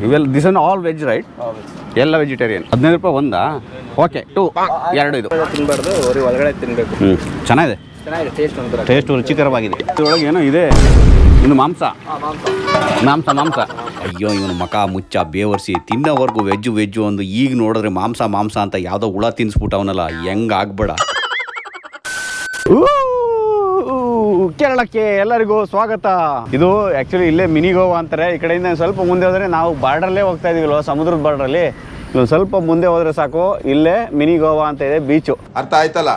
ಇವೆಲ್ಲ this on all veg right? ಎಲ್ಲ vegetarian. 15 ರೂಪಾಯಿ ಒಂದಾ? ಓಕೆ 2 2 ಇದು ತಿನ್ಬಾರ್ದು, ಒಳಗಡೆ ತಿನ್ಬೇಕು. ಚೆನ್ನಾಗಿದೆ, ಟೇಸ್ಟ್ ರುಚಿಕರವಾಗಿದೆ. ಇದರೊಳಗೆ ಏನೋ ಇದೆ, ಇನ್ನು ಮಾಂಸ. ಅಯ್ಯೋ ಇವನು ಮಕ ಮುಚ್ಚ ಬೇವರ್ಸಿ ತಿನ್ನೋವರೆಗೂ ವೆಜ್ಜು ಒಂದು. ಈಗ ನೋಡಿದ್ರೆ ಮಾಂಸ ಅಂತ ಯಾವುದೋ ಹುಳ ತಿನ್ಸ್ಬಿಟ್ಟವನಲ್ಲ, ಹೆಂಗ್ ಆಗ್ಬೇಡ. ಕೇರಳಕ್ಕೆ ಎಲ್ಲರಿಗೂ ಸ್ವಾಗತ. ಇದು ಆಕ್ಚುಲಿ ಇಲ್ಲೇ ಮಿನಿ ಗೋವಾ ಅಂತಾರೆ. ಈ ಕಡೆಯಿಂದ ಸ್ವಲ್ಪ ಮುಂದೆ ಹೋದ್ರೆ ನಾವು ಬಾರ್ಡ್ರಲ್ಲೇ ಹೋಗ್ತಾ ಇದೀವಲ್ವ, ಸಮುದ್ರದ ಬಾರ್ಡ್ರಲ್ಲಿ. ಸ್ವಲ್ಪ ಮುಂದೆ ಹೋದ್ರೆ ಸಾಕು, ಇಲ್ಲೇ ಮಿನಿ ಗೋವಾ ಅಂತ ಇದೆ, ಬೀಚು. ಅರ್ಥ ಆಯ್ತಲ್ಲ?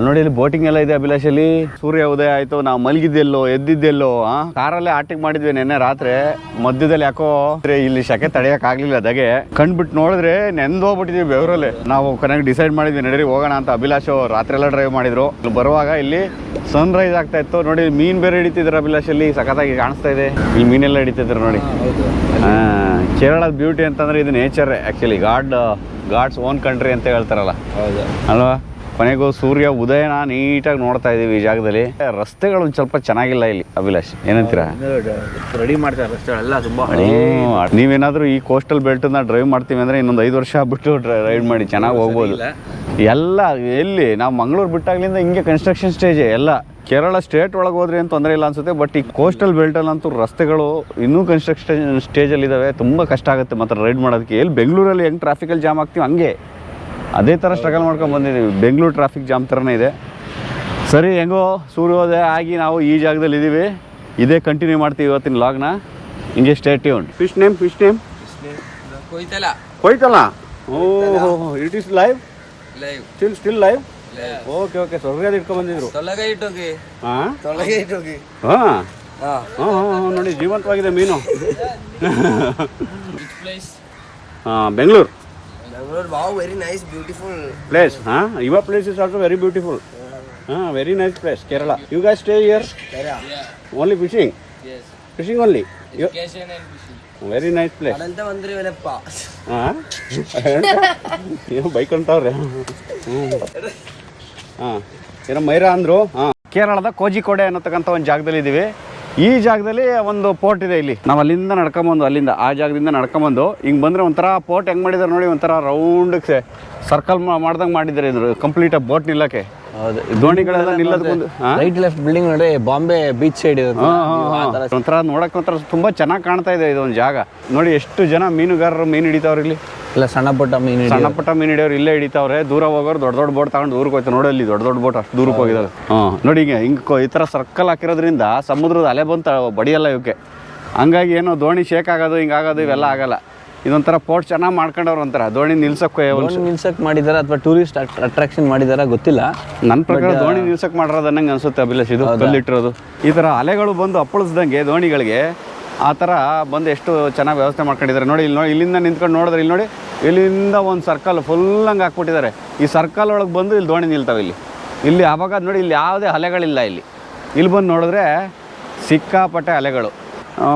ನೋಡಿ ಇಲ್ಲಿ ಬೋಟಿಂಗ್ ಎಲ್ಲ ಇದೆ ಅಭಿಲಾಷಲ್ಲಿ. ಸೂರ್ಯ ಉದಯ ಆಯ್ತು, ನಾವು ಮಲಗಿದ್ದೆಲ್ಲೋ ಎದ್ದಿದ್ದೆಲ್ಲೋ. ಕಾರಲ್ಲೇ ಆಟಿಂಗ್ ಮಾಡಿದ್ವಿ ನೆನ್ನೆ ರಾತ್ರಿ. ಮಧ್ಯದಲ್ಲಿ ಯಾಕೋ ಇಲ್ಲಿ ಶಕೆ ತಡೆಯಕ್ ಆಗ್ಲಿಲ್ಲ. ಅದಾಗೆ ಕಣ್ಬಿಟ್ಟು ನೋಡಿದ್ರೆ ನೆಂದೋಗ್ಬಿಟ್ಟಿದ್ವಿ ಬೆವರಲ್ಲಿ. ನಾವು ಕನೆಕ್ಟ್ ಡಿಸೈಡ್ ಮಾಡಿದ್ವಿ ನಡೀರಿ ಹೋಗೋಣ ಅಂತ. ಅಭಿಲಾಷು ರಾತ್ರಿ ಎಲ್ಲ ಡ್ರೈವ್ ಮಾಡಿದ್ರು. ಬರುವಾಗ ಇಲ್ಲಿ ಸನ್ ರೈಸ್ ಆಗ್ತಾ ಇತ್ತು ನೋಡಿ. ಮೀನ್ ಬೇರೆ ಹಿಡಿತಿದ್ರು ಅಭಿಲಾಷಲ್ಲಿ, ಸಖತ್ತಾಗಿ ಕಾಣಿಸ್ತಾ ಇದೆ. ಇಲ್ಲಿ ಮೀನೆಲ್ಲ ಹಿಡಿತಿದ್ರು ನೋಡಿ. ಕೇರಳದ ಬ್ಯೂಟಿ ಅಂತಂದ್ರೆ ಇದು nature actually. God's own country ಅಂತ ಹೇಳ್ತಾರಲ್ಲ, ಅಲ್ವಾ? ಕೊನೆಗೂ ಸೂರ್ಯ ಉದಯನ ನೀಟಾಗಿ ನೋಡ್ತಾ ಇದೀವಿ ಈ ಜಾಗದಲ್ಲಿ. ರಸ್ತೆಗಳು ಒಂದು ಸ್ವಲ್ಪ ಚೆನ್ನಾಗಿಲ್ಲ ಇಲ್ಲಿ ಅಭಿಲಾಷ್, ಏನಂತೀರಾ? ರೆಡಿ ಮಾಡ್ತಾರೆ ರಸ್ತೆಗಳೆಲ್ಲ ತುಂಬಾ. ನೀವೇನಾದ್ರೂ ಈ ಕೋಸ್ಟಲ್ ಬೆಲ್ಟ್ನ ಡ್ರೈವ್ ಮಾಡ್ತೀವಿ ಅಂದ್ರೆ ಇನ್ನೊಂದು 5 ವರ್ಷ ಬಿಟ್ಟು ರೈಡ್ ಮಾಡಿ, ಚೆನ್ನಾಗಿ ಹೋಗ್ಬೋದು. ಎಲ್ಲ ಎಲ್ಲಿ ನಾವು ಮಂಗಳೂರು ಬಿಟ್ಟಾಗ್ಲಿಂದ ಹಿಂಗೆ ಕನ್ಸ್ಟ್ರಕ್ಷನ್ ಸ್ಟೇಜ್ ಎಲ್ಲ. ಕೇರಳ ಸ್ಟೇಟ್ ಒಳಗೆ ಹೋದ್ರೆ ಏನು ತೊಂದರೆ ಇಲ್ಲ ಅನ್ಸುತ್ತೆ, ಬಟ್ ಈ ಕೋಸ್ಟಲ್ ಬೆಲ್ಟಲ್ಲಂತೂ ರಸ್ತೆಗಳು ಇನ್ನೂ ಕನ್ಸ್ಟ್ರಕ್ಷನ್ ಸ್ಟೇಜಲ್ಲಿ ಇದ್ದಾವೆ. ತುಂಬ ಕಷ್ಟ ಆಗುತ್ತೆ ಮಾತ್ರ ರೈಡ್ ಮಾಡೋದಕ್ಕೆ. ಎಲ್ಲಿ ಬೆಂಗಳೂರಲ್ಲಿ ಹೆಂಗೆ ಟ್ರಾಫಿಕಲ್ಲಿ ಜಾಮ್ ಆಗ್ತೀವಿ ಹಂಗೆ ಅದೇ ಥರ ಸ್ಟ್ರಗಲ್ ಮಾಡ್ಕೊಂಡು ಬಂದಿದ್ದೀವಿ. ಬೆಂಗಳೂರು ಟ್ರಾಫಿಕ್ ಜಾಮ್ ಥರನೇ ಇದೆ. ಸರಿ, ಹೆಂಗೋ ಸೂರ್ಯೋದಯ ಆಗಿ ನಾವು ಈ ಜಾಗದಲ್ಲಿ ಇದ್ದೀವಿ. ಇದೇ ಕಂಟಿನ್ಯೂ ಮಾಡ್ತೀವಿ ಇವತ್ತಿನ ವ್ಲಾಗ್ನ. ಹಿಂಗೆ ಸ್ಟೇ ಟ್ಯೂನ್ಡ್. ಫಿಶ್ ನೇಮ್ ಕೊಯ್ತಲ್ಲ. Oh, it is live still live. Okay ಸೊರ್ಗದ ಇಟ್ಕೊಂಡ್ ಬಂದಿದ್ರು. ನೋಡಿ ಜೀವಂತವಾಗಿದೆ ಮೀನು. Bengaluru very nice beautiful place. Your place is also very beautiful. Very nice place Kerala. You guys stay here? Only fishing? Fishing only? Very nice place. ಏನು bike ಅಂತವ್ರೆ. ಏನೋ ಮೈರಾ ಅಂದ್ರು. ಕೇರಳದ kozhikode ಅನ್ನತಕ್ಕಂಥ ಒಂದು ಜಾಗದಲ್ಲಿ ಇದ್ದೀವಿ. ಈ ಜಾಗದಲ್ಲಿ ಒಂದು ಪೋರ್ಟ್ ಇದೆ. ಇಲ್ಲಿ ನಾವು ಅಲ್ಲಿಂದ ನಡ್ಕೊಂಬಂದು, ಅಲ್ಲಿಂದ ಆ ಜಾಗದಿಂದ ನಡ್ಕೊಂಬಂದು ಹಿಂಗೆ ಬಂದರೆ ಒಂಥರ ಪೋರ್ಟ್ ಹೆಂಗೆ ಮಾಡಿದ್ದಾರೆ ನೋಡಿ, ಒಂಥರ ರೌಂಡ್ ಸರ್ಕಲ್ ಮಾಡ್ದಂಗೆ ಮಾಡಿದ್ದಾರೆ. ಇದ್ರು ಕಂಪ್ಲೀಟ್ ಬೋಟ್ ನಿಲ್ಲಕ್ಕೆ. ಹೌದು, ದೋಣಿಗಳೆಲ್ಲ ನಿಲ್ಲೋದಕ್ಕೊಂದು ರೈಟ್ ಲೆಫ್ಟ್ ಬಿಲ್ಡಿಂಗ್ ನೋಡಿ, ಬಾಂಬೆ ಬೀಚ್ ಸೈಡ್ ಇದೆ. ಒಂಥರ ನೋಡಕ್ಕೆ ಒಂಥರ ತುಂಬ ಚೆನ್ನಾಗಿ ಕಾಣ್ತಾ ಇದೆ ಇದೊಂದು ಜಾಗ. ನೋಡಿ ಎಷ್ಟು ಜನ ಮೀನುಗಾರರು ಮೀನು ಹಿಡಿತಾವ್ರೆ ಇಲ್ಲಿ. ಇಲ್ಲ, ಸಣ್ಣ ಪುಟ್ಟ ಮೀನು ಹಿಡಿಯೋರು ಇಲ್ಲೇ ಹಿಡಿತಾವ್ರೆ. ದೂರ ಹೋಗೋರು ದೊಡ್ಡ ಬೋಟ್ ತಗೊಂಡು ದೂರಕ್ಕೆ ಹೋಯ್ತು. ನೋಡಿ ಅಲ್ಲಿ ದೊಡ್ಡ ಬೋಟ್ ಅಷ್ಟು ದೂರಕ್ಕೆ ಹೋಗಿದಾವೆ. ನೋಡಿ ಹಿಂಗೆ ಈ ಥರ ಸರ್ಕಲ್ ಹಾಕಿರೋದ್ರಿಂದ ಸಮುದ್ರದ ಅಲೆ ಬಂತ ಬಡಿಯಲ್ಲ ಇವಕ್ಕೆ. ಹಂಗಾಗಿ ಏನೋ ದೋಣಿ ಶೇಕ್ ಆಗೋದು ಹಿಂಗಾಗೋದು ಇವೆಲ್ಲ ಆಗಲ್ಲ. ಇದೊಂಥರ ಪೋರ್ಟ್ ಚೆನ್ನಾಗಿ ಮಾಡ್ಕೊಂಡವ್ರು. ಒಂಥರ ದೋಣಿ ನಿಲ್ಸಕ್ ಮಾಡಿದಾರ ಅಥವಾ ಟೂರಿಸ್ಟ್ ಅಟ್ರಾಕ್ಷನ್ ಮಾಡಿದಾರ ಗೊತ್ತಿಲ್ಲ. ನನ್ನ ಪ್ರಕಾರ ದೋಣಿ ನಿಲ್ಸಕ್ ಮಾಡಿರೋದು ಅನ್ನಂಗೆ ಅನ್ಸುತ್ತೆ ಅಭಿಲಾಷ್. ಇದು ಕಲ್ಲಿಟ್ಟಿರೋದು ಈ ಥರ ಅಲೆಗಳು ಬಂದು ಅಪ್ಪಳಿಸ್ದಂಗೆ ದೋಣಿಗಳಿಗೆ ಆ ಥರ ಬಂದು ಎಷ್ಟು ಚೆನ್ನಾಗಿ ವ್ಯವಸ್ಥೆ ಮಾಡ್ಕೊಂಡಿದ್ದಾರೆ ನೋಡಿ. ಇಲ್ಲಿ ನೋಡಿ, ಇಲ್ಲಿಂದ ನಿಂತ್ಕೊಂಡು ನೋಡಿದ್ರೆ ಇಲ್ಲಿ ನೋಡಿ, ಇಲ್ಲಿಂದ ಒಂದು ಸರ್ಕಲ್ ಫುಲ್ ಹಂಗೆ ಹಾಕ್ಬಿಟ್ಟಿದ್ದಾರೆ. ಈ ಸರ್ಕಲ್ ಒಳಗೆ ಬಂದು ಇಲ್ಲಿ ದೋಣಿ ನಿಲ್ತಾವೆ. ಇಲ್ಲಿ ಆವಾಗ ನೋಡಿ, ಇಲ್ಲಿ ಯಾವುದೇ ಅಲೆಗಳಿಲ್ಲ. ಇಲ್ಲಿ ಬಂದು ನೋಡಿದ್ರೆ ಸಿಕ್ಕಾಪಟ್ಟೆ ಅಲೆಗಳು.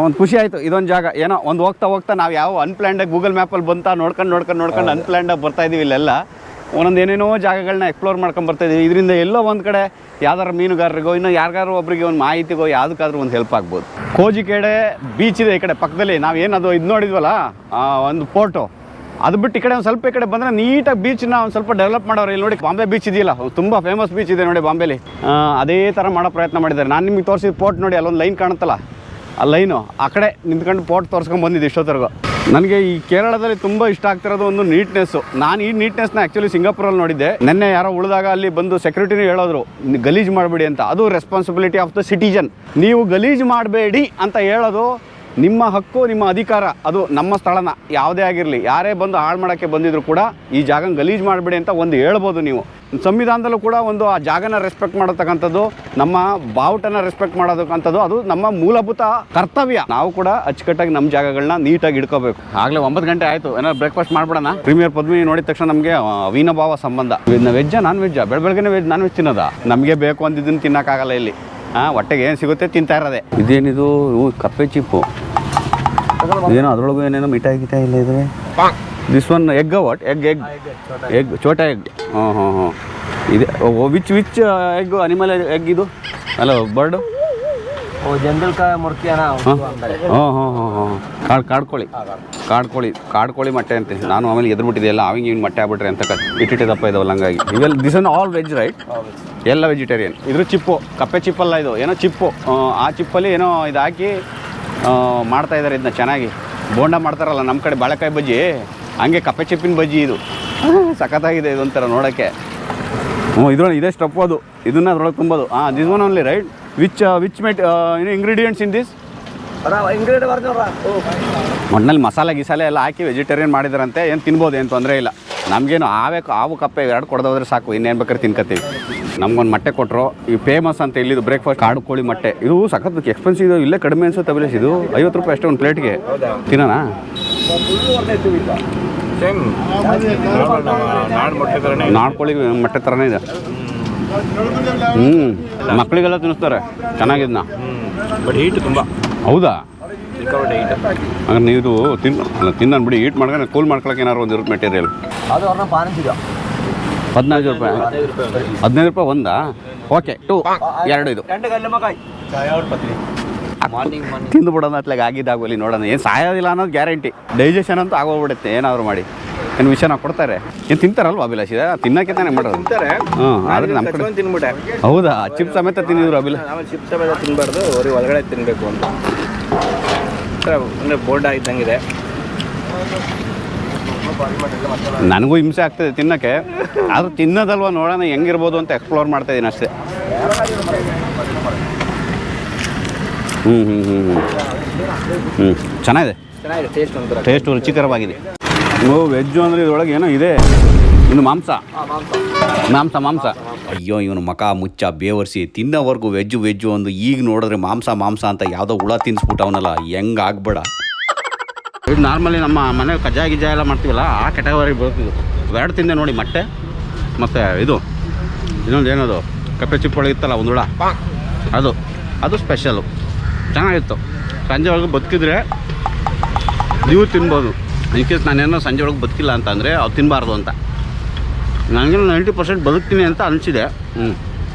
ಒಂದು ಖುಷಿ ಆಯಿತು. ಇದೊಂದು ಜಾಗ ಏನೋ ಒಂದು ಹೋಗ್ತಾ ನಾವು ಯಾವ ಅನ್ಪ್ಲ್ಯಾಂಡಾಗಿ ಗೂಗಲ್ ಮ್ಯಾಪಲ್ಲಿ ಬಂತಾ ನೋಡ್ಕೊಂಡು ಅನ್ಪ್ಲ್ಯಾಂಡಾಗಿ ಬರ್ತಾಯಿದ್ದೀವಿ. ಇಲ್ಲೆಲ್ಲ ಒಂದೊಂದು ಏನೇನೋ ಜಾಗಗಳನ್ನ ಎಕ್ಸ್ಪ್ಲೋರ್ ಮಾಡ್ಕೊಂಡು ಬರ್ತಾಯಿದ್ದೀವಿ. ಇದರಿಂದ ಎಲ್ಲೋ ಒಂದು ಕಡೆ ಯಾವ್ದಾರು ಮೀನುಗಾರರಿಗೋ ಇನ್ನೂ ಯಾರಿಗಾರು ಒಬ್ಬರಿಗೆ ಒಂದು ಮಾಹಿತಿಗೋ ಯಾವುದಕ್ಕಾದ್ರೂ ಒಂದು ಹೆಲ್ಪ್ ಆಗ್ಬೋದು. kozhikode ಬೀಚ್ ಇದೆ ಈ ಕಡೆ ಪಕ್ಕದಲ್ಲಿ. ನಾವೇನದು ಇದು ನೋಡಿದ್ವಲ್ಲ ಒಂದು ಪೋರ್ಟು, ಅದು ಬಿಟ್ಟು ಈ ಕಡೆ ಒಂದು ಸ್ವಲ್ಪ ಈ ಕಡೆ ಬಂದರೆ ನೀಟಾಗಿ ಬೀಚನ್ನ ಒಂದು ಸ್ವಲ್ಪ ಡೆವಲಪ್ ಮಾಡೋರು. ಇಲ್ಲಿ ನೋಡಿ ಬಾಂಬೆ ಬೀಚ್ ಇದೆಯಲ್ಲ, ತುಂಬ ಫೇಮಸ್ ಬೀಚ್ ಇದೆ ನೋಡಿ ಬಾಂಬೆಲಿ. ಅದೇ ಥರ ಮಾಡೋ ಪ್ರಯತ್ನ ಮಾಡಿದ್ದಾರೆ. ನಾನು ನಿಮಗೆ ತೋರಿಸಿದ ಪೋರ್ಟ್ ನೋಡಿ, ಅಲ್ಲೊಂದು ಲೈನ್ ಕಾಣುತ್ತಲ್ಲ, ಆ ಲೈನು ಆ ಕಡೆ ನಿಂತ್ಕೊಂಡು ಪೋರ್ಟ್ ತೋರಿಸ್ಕೊಂಡು ಬಂದಿದ್ದು ಇಷ್ಟೊತ್ತರೆಗೂ. ನನಗೆ ಈ ಕೇರಳದಲ್ಲಿ ತುಂಬ ಇಷ್ಟ ಆಗ್ತಿರೋದು ಒಂದು ನೀಟ್ನೆಸ್ಸು. ನಾನು ಈ ನೀಟ್ನೆಸ್ನ ಆ್ಯಕ್ಚುಲಿ ಸಿಂಗಾಪುರಲ್ಲಿ ನೋಡಿದ್ದೆ. ನೆನ್ನೆ ಯಾರೋ ಉಳಿದಾಗ ಅಲ್ಲಿ ಬಂದು ಸೆಕ್ಯೂರಿಟಿನೂ ಹೇಳೋದ್ರು ಗಲೀಜು ಮಾಡಬೇಡಿ ಅಂತ. ಅದು ರೆಸ್ಪಾನ್ಸಿಬಿಲಿಟಿ ಆಫ್ ದ ಸಿಟಿಜನ್. ನೀವು ಗಲೀಜು ಮಾಡಬೇಡಿ ಅಂತ ಹೇಳೋದು ನಿಮ್ಮ ಹಕ್ಕು, ನಿಮ್ಮ ಅಧಿಕಾರ. ಅದು ನಮ್ಮ ಸ್ಥಳನ ಯಾವುದೇ ಆಗಿರಲಿ, ಯಾರೇ ಬಂದು ಹಾಳು ಮಾಡೋಕ್ಕೆ ಬಂದಿದ್ರು ಕೂಡ ಈ ಜಾಗನ ಗಲೀಜು ಮಾಡಬೇಡಿ ಅಂತ ಒಂದು ಹೇಳ್ಬೋದು ನೀವು. ಸಂವಿಧಾನದಲ್ಲೂ ಕೂಡ ಒಂದು ಆ ಜಾಗನ ರೆಸ್ಪೆಕ್ಟ್ ಮಾಡತಕ್ಕಂಥದ್ದು, ನಮ್ಮ ಬಾವುಟನ ರೆಸ್ಪೆಕ್ಟ್ ಮಾಡೋದಕ್ಕಂಥದ್ದು ಅದು ನಮ್ಮ ಮೂಲಭೂತ ಕರ್ತವ್ಯ. ನಾವು ಕೂಡ ಅಚ್ಚುಕಟ್ಟಾಗಿ ನಮ್ಮ ಜಾಗಗಳನ್ನ ನೀಟಾಗಿ ಇಟ್ಕೋಬೇಕು. ಆಗಲೇ 9 ಗಂಟೆ ಆಯಿತು, ಏನಾದ್ರು ಬ್ರೇಕ್ಫಾಸ್ಟ್ ಮಾಡ್ಬಿಡೋಣ. ಪ್ರೀಮಿಯರ್ ಪದ್ಮಿನಿ ನೋಡಿದ ತಕ್ಷಣ ನಮಗೆ ಅವಿನಾಭಾವ ಸಂಬಂಧ. ವೆಜ್ಜಾ ನಾನ್ ವೆಜ್ಜಾ? ಬೆಳಗ್ಗೆನೇ ನಾನ್ ವೆಜ್ ತಿನ್ನೋದಾ? ನಮಗೆ ಬೇಕು ಅಂದಿದ್ದನ್ನು ತಿನ್ನೋಕ್ಕಾಗಲ್ಲ ಇಲ್ಲಿ. ಹೊಟ್ಟೆಗೆ ಏನು ಸಿಗುತ್ತೆ ತಿಂತಾ ಇರೋದೆ. ಇದೇನಿದು? ಕಪ್ಪೆ ಚಿಪ್ಪು ಏನೋ, ಅದರೊಳಗೂ ಏನೇನೋ ಮಿಠಾಯಿ ಇಲ್ಲ ಇದೆ. This one egg what? Egg ಚೋಟಾ ಎಗ್. ಇದೆ. Which egg? ಅನಿಮಲ್ ಎಗ್ ಇದು ಅಲ್ಲ, ಬರ್ಡು? ಜಂಗಲ್ ಕಾಯಿ ಮುರ್ಕಿಯನ ಕಾಡ್ಕೋಳಿ ಮೊಟ್ಟೆ ಅಂತೆ. ನಾನು ಆಮೇಲೆ ಎದುರುಬಿಟ್ಟಿದೆ ಎಲ್ಲ ಅವಿಂಗ್ ಇವ್ನು ಮೊಟ್ಟೆ ಆಗ್ಬಿಟ್ರೆ ಅಂತ ಇಟ್ಟಿಟ್ಟದಪ್ಪ ಇದಾವಲ್ಲ ಹಂಗಾಗಿ. ಇವೆಲ್ಲ this on all veg right? ಎಲ್ಲ ವೆಜಿಟೇರಿಯನ್. ಇದ್ರ ಚಿಪ್ಪು, ಕಪ್ಪೆ ಚಿಪ್ಪಲ್ಲ ಇದು, ಏನೋ ಚಿಪ್ಪು. ಆ ಚಿಪ್ಪಲ್ಲಿ ಏನೋ ಇದು ಹಾಕಿ ಮಾಡ್ತಾಯಿದ್ದಾರೆ ಇದನ್ನ ಚೆನ್ನಾಗಿ. ಬೋಂಡ ಮಾಡ್ತಾರಲ್ಲ ನಮ್ಮ ಕಡೆ ಬಾಳೆಕಾಯಿ ಬಜ್ಜಿ, ಹಂಗೆ ಕಪ್ಪೆ ಚಿಪ್ಪಿನ ಬಜ್ಜಿ ಇದು. ಸಖತ್ತಾಗಿದೆ ಇದೊಂಥರ ನೋಡೋಕ್ಕೆ. ಇದೇ ಸ್ಟಪ್ ಅದು, ಇದನ್ನ ಅದ್ರೊಳಗೆ ತುಂಬೋದು. This one only right? Which ingredients in this? ಮಣ್ಣಲ್ಲಿ ಮಸಾಲೆ ಗಿಸಾಲೆ ಎಲ್ಲ ಹಾಕಿ ವೆಜಿಟೇರಿಯನ್ ಮಾಡಿದಾರಂತೆ. ಏನು ತಿನ್ಬೋದು, ಏನು ತೊಂದರೆ ಇಲ್ಲ. ನಮಗೇನು ಆವು ಕಪ್ಪೆ ಎರಡು ಕೊಡೋದ್ರೆ ಸಾಕು, ಇನ್ನೇನು ಬೇಕಾದ್ರೆ ತಿನ್ಕತ್ತೀವಿ. ನಮ್ಗೊಂದು ಮೊಟ್ಟೆ ಕೊಟ್ಟರು, ಈ ಫೇಮಸ್ ಅಂತ ಇಲ್ಲಿದು ಬ್ರೇಕ್ಫಾಸ್ಟ್ ಕಾಡು ಕೋಳಿ ಮೊಟ್ಟೆ. ಇದು ಸಖತ್ ಎಕ್ಸ್ಪೆನ್ಸಿವ್ ಇದು, ಇಲ್ಲೇ ಕಡಿಮೆ ಅನ್ಸುತ್ತೆ ಅಭಿಲಾಷ್. ಇದು 50 ರೂಪಾಯಿ ಅಷ್ಟೇ ಒಂದು ಪ್ಲೇಟ್ಗೆ. ತಿನ್ನೋಣ? ನಾಡ್ಕೋಳಿ ಮೊಟ್ಟೆ ಥರನೇ ಇದೆ. ಮಕ್ಕಳಿಗೆಲ್ಲ ತಿನ್ನಿಸ್ತಾರೆ ಚೆನ್ನಾಗಿದ್ನ. ಬಟ್ ಹೀಟ್ ತುಂಬ. ಹೌದಾ? ಹಂಗಾರೆ ನೀವು ತಿನ್ನೋಣ ಬಿಡಿ. ಹೀಟ್ ಮಾಡ್ಕೊಂಡು ಕೂಲ್ ಮಾಡ್ಕೊಳಕ್ಕೆ ಏನಾದ್ರು ಒಂದು ಇರುತ್ತೆ ಮೆಟೀರಿಯಲ್. ಅದು ಅವ್ರನ್ನ 15 ರೂಪಾಯಿ. 15 ರೂಪಾಯಿ ಒಂದಾ? ಓಕೆ, 2 ಇದು ತಿಂದು ಬಿಡೋಣ ಅತ್ಲಾಗ ಆಗಿದ್ದಾಗಲಿ ನೋಡೋಣ. ಏನು ಸಾಯೋದಿಲ್ಲ ಅನ್ನೋದು ಗ್ಯಾರಂಟಿ. ಡೈಜೆಷನ್ ಅಂತೂ ಆಗೋಗ್ಬಿಡುತ್ತೆ ಏನಾದ್ರು ಮಾಡಿ. ಏನು ವಿಷಯನ ಕೊಡ್ತಾರೆ. ಏನು ತಿಂತಾರಲ್ವ ಅಭಿಲಾಷ್? ತಿನ್ನೋಕ್ಕೆ ತಾನೇ ಮಾಡೋದು. ತಿಂತಾರೆ. ಆದರೆ ನಮ್ಮ ಕಡೆ ತಿನ್ಬಿಟ್ಟೆ. ಹೌದಾ? ಚಿಪ್ಸ್ ಸಮೇತ ತಿಂದಿದ್ರು ಅಭಿಲಾಷ್? ಚಿಪ್ಸ್ ಸಮೇತ ತಿನ್ನಬಾರ್ದು, ಅವ್ರಿಗೆ ಒಳಗಡೆ ತಿನ್ನಬೇಕು ಅಂತ. ಅಂದರೆ ಬೋರ್ಡ್ ಇದ್ದಂಗಿದೆ. ನನಗೂ ಹಿಂಸೆ ಆಗ್ತದೆ ತಿನ್ನೋಕ್ಕೆ. ಆದರೂ ತಿನ್ನೋದಲ್ವ, ನೋಡೋಣ ಹೆಂಗಿರ್ಬೋದು ಅಂತ ಎಕ್ಸ್ಪ್ಲೋರ್ ಮಾಡ್ತಾ ಇದ್ದೀನಿ ಅಷ್ಟೇ. ಚೆನ್ನಾಗಿದೆ. ಟೇಸ್ಟ್ ರುಚಿಕರವಾಗಿದೆ. ವೆಜ್ಜು ಅಂದರೆ ಇದರೊಳಗೆ ಏನೋ ಇದೆ. ಇನ್ನು ಮಾಂಸ. ಅಯ್ಯೋ, ಇವನು ಮಕ ಮುಚ್ಚ ಬೇವರ್ಸಿ ತಿನ್ನೋವರೆಗೂ ವೆಜ್ಜು ಒಂದು. ಈಗ ನೋಡಿದ್ರೆ ಮಾಂಸ ಅಂತ ಯಾವುದೋ ಹುಳ ತಿನ್ನಿಸ್ಬಿಟ್ಟು ಅವನಲ್ಲ, ಹೆಂಗೆ ಆಗ್ಬೇಡ. ಇದು ನಾರ್ಮಲಿ ನಮ್ಮ ಮನೆ ಕಜ್ಜಾಯ ಎಲ್ಲ ಮಾಡ್ತೀವಲ್ಲ, ಆ ಕೆಟಗರಿ ಬರ್ತಿದ್ದು. ಎರಡು ತಿಂದೆ ನೋಡಿ, ಮೊಟ್ಟೆ ಮತ್ತು ಇನ್ನೊಂದು ಏನದು ಕಪ್ಪೆ ಚಿಪ್ಪೊಳಗೆ ಇತ್ತಲ್ಲ ಒಂದು ಹುಳ, ಅದು ಸ್ಪೆಷಲು. ಚೆನ್ನಾಗಿತ್ತು. ಸಂಜೆ ಒಳಗೆ ಬದುಕಿದ್ರೆ ನೀವು ತಿನ್ಬೋದು. ಇನ್ಕೇಸ್ ನಾನೇನೋ ಸಂಜೆ ಒಳಗೆ ಬದುಕಿಲ್ಲ ಅಂತಂದರೆ ಅವ್ರು ತಿನ್ನಬಾರ್ದು ಅಂತ. ನನಗೇನು 90% ಬದುಕ್ತೀನಿ ಅಂತ ಅನಿಸಿದೆ.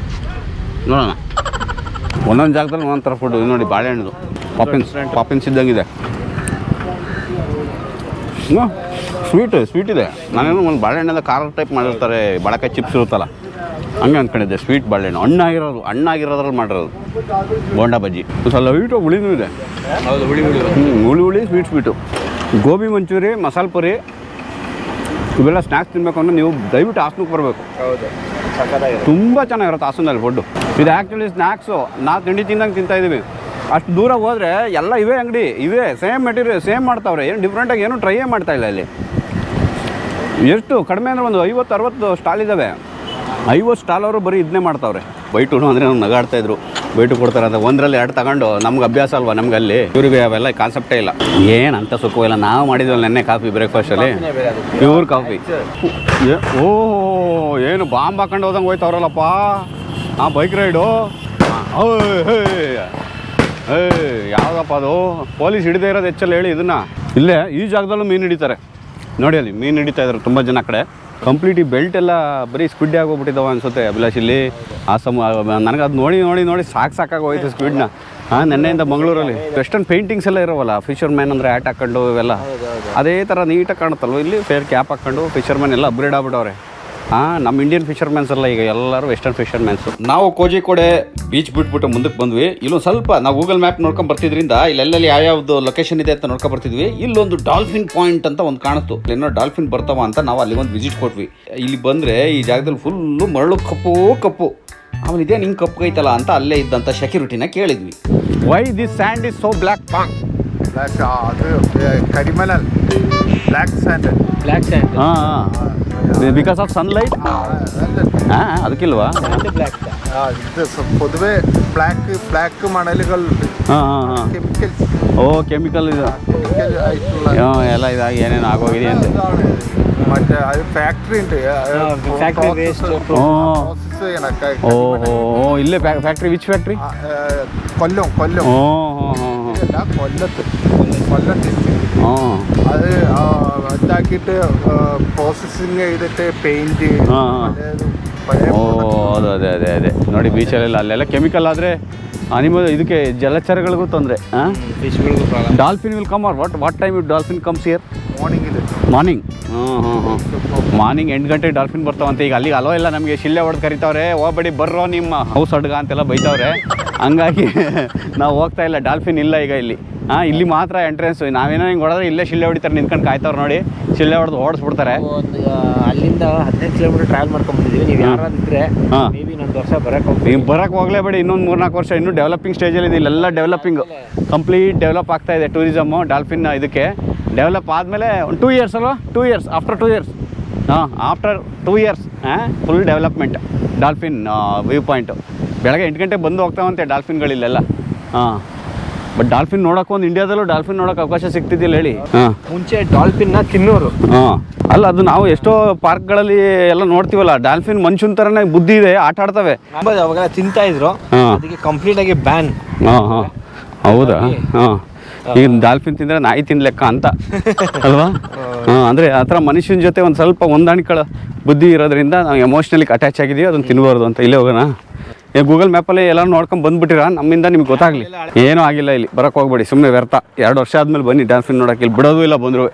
ನೋಡೋಣ. ಒಂದೊಂದು ಜಾಗದಲ್ಲಿ ಒಂದೊಂದು ಥರ ಫುಡ್ಡು. ಇದು ನೋಡಿ ಬಾಳೆಹಣ್ಣು ಪಾಪಿನ್ಸ್ ಇದ್ದಂಗಿದೆ. ಸ್ವೀಟ್ ಇದೆ. ನಾನೇನೋ ಒಂದು ಬಾಳೆಹಣ್ಣೆಲ್ಲ ಖಾರ ಟೈಪ್ ಮಾಡಿರ್ತಾರೆ, ಬಾಳೆಕಾಯಿ ಚಿಪ್ಸ್ ಇರುತ್ತಲ್ಲ, ಹಂಗೆ ಅಂದ್ಕೊಂಡಿದ್ದೆ. ಸ್ವೀಟ್ ಬಾಳೆಹಣ್ಣು, ಹಣ್ಣಾಗಿರೋದ್ರಲ್ಲಿ ಮಾಡಿರೋದು ಬೋಂಡಾ ಬಜ್ಜಿ. ಸ್ವಲ್ಪ ಲೈಟು ಹುಳಿನೂ ಇದೆ. ಹುಳಿ ಸ್ವೀಟು. ಗೋಬಿ ಮಂಚೂರಿ, ಮಸಾಲೆ ಪುರಿ ಇವೆಲ್ಲ ಸ್ನ್ಯಾಕ್ಸ್ ತಿನ್ನಬೇಕು ಅಂದರೆ ನೀವು ದಯವಿಟ್ಟು ಹಾಸನಕ್ಕೆ ಬರಬೇಕು. ತುಂಬ ಚೆನ್ನಾಗಿರುತ್ತೆ ಹಾಸನದಲ್ಲಿ ಫುಡ್ಡು. ಇದು ಆ್ಯಕ್ಚುಲಿ ಸ್ನ್ಯಾಕ್ಸು. ನಾವು ತಿಂಡಿ ತಿಂದಂಗೆ ತಿಂತಾಯಿದ್ದೀವಿ. ಅಷ್ಟು ದೂರ ಹೋದರೆ ಎಲ್ಲ ಇವೇ ಅಂಗಡಿ, ಇವೇ ಸೇಮ್ ಮೆಟೀರಿಯಲ್ ಸೇಮ್ ಮಾಡ್ತಾವ್ರೆ. ಏನು ಡಿಫ್ರೆಂಟಾಗಿ ಏನೂ ಟ್ರೈಯೇ ಮಾಡ್ತಾಯಿಲ್ಲ ಇಲ್ಲಿ. ಎಷ್ಟು ಕಡಿಮೆ ಅಂದರೆ ಒಂದು 50-60 ಸ್ಟಾಲ್ ಇದ್ದಾವೆ. 50 ಸ್ಟಾಲವರು ಬರೀ ಇದನ್ನೇ ಮಾಡ್ತಾವ್ರೆ. ಬೈಟು ಅಂದರೆ ನಾವು ನಗಾಡ್ತಾಯಿದ್ರು, ಬೈಟು ಕೊಡ್ತಾರೆ ಅಂತ. ಒಂದರಲ್ಲಿ 2 ತಗೊಂಡು ನಮ್ಗೆ ಅಭ್ಯಾಸ ಅಲ್ವಾ ನಮ್ಗೆ. ಅಲ್ಲಿ ಇವ್ರಿಗೆ ಅವೆಲ್ಲ ಕಾನ್ಸೆಪ್ಟೇ ಇಲ್ಲ. ಏನಂತ ಸುಖವಿಲ್ಲ. ನಾವು ಮಾಡಿದ್ವಲ್ಲ ನೆನ್ನೆ ಕಾಫಿ ಬ್ರೇಕ್ಫಾಸ್ಟಲ್ಲಿ, ಪ್ಯೂರ್ ಕಾಫಿ. ಏನು ಬಾಂಬ್ ಹಾಕೊಂಡು ಹೋದಂಗೆ ಹೋಯ್ತವ್ರಲ್ಲಪ್ಪ. Bike raid. ಯಾವುದಪ್ಪ ಅದು? ಪೊಲೀಸ್ ಹಿಡಿದೇ ಇರೋದು ಹೆಚ್ಚಲ್ಲಿ ಹೇಳಿ ಇದನ್ನು. ಇಲ್ಲೇ ಈ ಜಾಗದಲ್ಲೂ ಮೀನು ಹಿಡಿತಾರೆ ನೋಡಿ. ಅಲ್ಲಿ ಮೀನು ಹಿಡಿತಾ ಇದ್ದಾರೆ ತುಂಬ ಜನ ಕಡೆ. ಕಂಪ್ಲೀಟ್ ಈ ಬೆಲ್ಟ್ ಎಲ್ಲ ಬರೀ ಸ್ಕ್ವಿಡ್ ಆಗೋಗ್ಬಿಟ್ಟಿದ್ದಾವೆ ಅನಿಸುತ್ತೆ ಅಭಿಲಾಷ್ ಇಲ್ಲಿ. ನನಗೆ ಅದು ನೋಡಿ ಸಾಕಾಗಿ ಹೋಯ್ತು ಸ್ಕ್ವಿಡ್ನ. ನೆನ್ನೆಯಿಂದ ಮಂಗಳೂರಲ್ಲಿ ವೆಸ್ಟರ್ನ್ ಪೇಂಟಿಂಗ್ಸ್ ಎಲ್ಲ ಇರೋವಲ್ಲ, ಫಿಶರ್ ಮ್ಯಾನ್ ಅಂದರೆ ಹ್ಯಾಟ್ ಹಾಕೊಂಡು ಇವೆಲ್ಲ ಅದೇ ಥರ ನೀಟಾಗಿ ಕಾಣುತ್ತಲ್ವ. ಇಲ್ಲಿ ಫೇರ್ ಕ್ಯಾಪ್ ಹಾಕ್ಕೊಂಡು ಫಿಶರ್ ಮ್ಯಾನ್ ಎಲ್ಲ ಅಪ್ಗ್ರೇಡ್ ಆಗ್ಬಿಟ್ಟವ್ರೆ. ನಮ್ಮ ಇಂಡಿಯನ್ ಫಿಶರ್ಮ್ಯಾನ್ಸ್ ಅಲ್ಲ ಈಗ, ಎಲ್ಲರೂ ವೆಸ್ಟರ್ನ್ ಫಿಶರ್ಮ್ಯಾನ್ಸು. ನಾವು kozhikode ಬೀಚ್ ಬಿಟ್ಬಿಟ್ಟು ಮುಂದಕ್ಕೆ ಬಂದ್ವಿ. ಇಲ್ಲೊಂದು ಸ್ವಲ್ಪ ನಾವು ಗೂಗಲ್ ಮ್ಯಾಪ್ ನೋಡ್ಕೊಂಡು ಬರ್ತಿದ್ರಿಂದ ಇಲ್ಲೆಲ್ಲಿ ಯಾವ್ಯಾವ್ದು ಲೊಕೇಶನ್ ಇದೆ ಅಂತ ನೋಡ್ಕೊಂಡು ಬರ್ತಿದ್ವಿ. ಇಲ್ಲೊಂದು ಡಾಲ್ಫಿನ್ ಪಾಯಿಂಟ್ ಅಂತ ಒಂದು ಕಾಣಿಸ್ತು. ಏನೋ ಡಾಲ್ಫಿನ್ ಬರ್ತಾವ ಅಂತ ನಾವು ಅಲ್ಲಿ ಒಂದು ವಿಸಿಟ್ ಕೊಟ್ವಿ. ಇಲ್ಲಿ ಬಂದರೆ ಈ ಜಾಗದಲ್ಲಿ ಫುಲ್ಲು ಮರಳು ಕಪ್ಪು. ಆಮೇಲೆ ಇದೇ ನಿಂಗೆ ಕಪ್ಪೈತಲ್ಲ ಅಂತ ಅಲ್ಲೇ ಇದ್ದಂಥ ಸೆಕ್ಯೂರಿಟಿನ ಕೇಳಿದ್ವಿ. Why this sand is so black? ಅದು ಕರಿಮನಲ್, black sand. Because of sunlight. ಅದಕ್ಕಿಲ್ವಾ? പൊതുവെ ബ്ലാക്ക് മണലുകളുണ്ട്. കെമിക്കൽസ്. ಕೆಮಿಕಲ್ ಇದು ಎಲ್ಲ ಇದಾಗಿ ಏನೇನು ಆಗೋಗಿದೆ ಅಂತ. മറ്റേ അത് ഫാക്ടറി ഉണ്ട്. Factory waste. ಇಲ್ಲೇ ಫ್ಯಾಕ್ಟ್ರಿ. Which factory? കൊല്ലം. കൊല്ലത്ത് അത് ഇതാക്കിയിട്ട് പ്രോസസ്സിങ് ചെയ്തിട്ട് പെയിന്റ്. ಅದೇ ನೋಡಿ ಬೀಚಲ್ಲೆಲ್ಲ ಅಲ್ಲೆಲ್ಲ ಕೆಮಿಕಲ್ ಆದರೆ ಅನಿಮಲ್ ಇದಕ್ಕೆ ಜಲಚರಗಳಿಗೂ ತೊಂದರೆ. ಫಿಶ್ಗಳಿಗೂ problem. Dolphin will come or what time it dolphin comes here? Morning ಇದೆ. ಮಾರ್ನಿಂಗ್. ಮಾರ್ನಿಂಗ್ 8 ಗಂಟೆಗೆ ಡಾಲ್ಫಿನ್ ಬರ್ತಾವಂತೆ. ಈಗ ಅಲ್ಲಿಗೆ ಅಲೋ ಇಲ್ಲ, ನಮಗೆ ಶಿಲ್ಲೆ ಹೊಡೆದು ಕರಿತಾವ್ರೆ, ಹೋಗ್ಬೇಡಿ ಬರ್ರೋ ನಿಮ್ಮ ಹೌಸ್ ಅಡ್ಗ ಅಂತೆಲ್ಲ ಬೈತಾವ್ರೆ. ಹಂಗಾಗಿ ನಾವು ಹೋಗ್ತಾ ಇಲ್ಲ, ಡಾಲ್ಫಿನ್ ಇಲ್ಲ ಈಗ ಇಲ್ಲಿ. ಇಲ್ಲಿ ಮಾತ್ರ ಎಂಟ್ರೆನ್ಸ್. ನಾವೇನೋ ಹಿಂಗೆ ಹೊಡೆದ್ರೆ ಇಲ್ಲೇ ಶಿಲ್ಲೆ ಹೊಡಿತಾರೆ, ನಿಂತ್ಕೊಂಡು ಕಾಯ್ತಾವ್ರು ನೋಡಿ, ಶಿಲ್ಲೆ ಹೊಡೆದು ಓಡಿಸ್ಬಿಡ್ತಾರೆ. ಅಲ್ಲಿಂದ 15 ಕಿಲೋಮೀಟರ್ ಟ್ರಾವೆಲ್ ಮಾಡ್ಕೊಂಡ್ಬಂದಿದ್ದೀವಿ. ನೀವು ಯಾರಾದಿದ್ರೆ ಮೇ ಬಿ ಇನ್ನೊಂದು ವರ್ಷ ನೀವು ಬರೋಕ್ಕೆ ಹೋಗಲೇಬೇಡಿ, ಇನ್ನೊಂದು 3-4 ವರ್ಷ ಇನ್ನೂ ಡೆವಲಪಿಂಗ್ ಸ್ಟೇಜಲ್ಲಿ ಇದೆ. ಇಲ್ಲೆಲ್ಲ ಡೆವಲಪಿಂಗ್, ಕಂಪ್ಲೀಟ್ ಡೆವಲಪ್ ಆಗ್ತಾ ಇದೆ ಟೂರಿಸಮ್ಮು. ಡಾಲ್ಫಿನ್ ಇದಕ್ಕೆ ಡೆವಲಪ್ ಆದಮೇಲೆ ಒಂದು 2 ಇಯರ್ಸ್ ಅಲ್ವಾ, 2 years after 2 years after 2 years full development dolphin view point. ಬೆಳಗ್ಗೆ 8 ಗಂಟೆಗೆ ಬಂದು ಹೋಗ್ತಾವಂತೆ ಡಾಲ್ಫಿನ್ಗಳಿಲ್ಲೆಲ್ಲ. ಬಟ್ ಡಾಲ್ಫಿನ್ ನೋಡೋಕೆ ಒಂದು ಇಂಡಿಯಾದಲ್ಲೂ ಡಾಲ್ಫಿನ್ ನೋಡೋಕೆ ಅವಕಾಶ ಸಿಗ್ತಿದ್ದಿಲ್ಲ ಹೇಳಿ. ಮುಂಚೆ ಡಾಲ್ಫಿನ್ನ ತಿನ್ನೋರು. ಅಲ್ಲ, ಅದು ನಾವು ಎಷ್ಟೋ ಪಾರ್ಕ್ಗಳಲ್ಲಿ ಎಲ್ಲ ನೋಡ್ತೀವಲ್ಲ, ಡಾಲ್ಫಿನ್ ಮನುಷ್ಯನ ಥರನೇ ಬುದ್ಧಿ ಇದೆ, ಆಟ ಆಡ್ತವೆ. ಅವಾಗೆಲ್ಲ ತಿಂತಾ ಇದ್ರು, ಅದಕ್ಕೆ ಕಂಪ್ಲೀಟ್ ಆಗಿ ಬ್ಯಾನ್. ಹೌದಾ? ಈಗ ಡಾಲ್ಫಿನ್ ತಿಂದರೆ ನಾಯಿ ತಿನ್ಲೆಕ್ಕ ಅಂತ ಅಲ್ವಾ? ಅಂದರೆ ಆ ಥರ ಮನುಷ್ಯನ ಜೊತೆ ಒಂದು ಸ್ವಲ್ಪ ಹೊಂದಾಣಿಕೆ ಬುದ್ಧಿ ಇರೋದ್ರಿಂದ ನಾವು ಎಮೋಷ್ನಲಿ ಅಟ್ಯಾಚ್ ಆಗಿದ್ದೀವಿ, ಅದನ್ನು ತಿನ್ಬಾರ್ದು ಅಂತ. ಇಲ್ಲೇ ಹೋಗೋಣ. ಗೂಗಲ್ ಮ್ಯಾಪಲ್ಲಿ ಎಲ್ಲ ನೋಡ್ಕೊಂಡು ಬಂದುಬಿಟ್ಟಿರ, ನಮ್ಮಿಂದ ನಿಮ್ಗೆ ಗೊತ್ತಾಗಲಿ. ಏನೂ ಆಗಿಲ್ಲ, ಇಲ್ಲಿ ಬರೋಕ್ಕೆ ಹೋಗ್ಬೇಡಿ, ಸುಮ್ಮನೆ ವ್ಯರ್ಥ. 2 ವರ್ಷ ಆದಮೇಲೆ ಬನ್ನಿ ಡಾಲ್ಫಿನ್ ನೋಡೋಕೆ, ಇಲ್ಲಿ ಬಿಡೋದು ಇಲ್ಲ ಬಂದರು.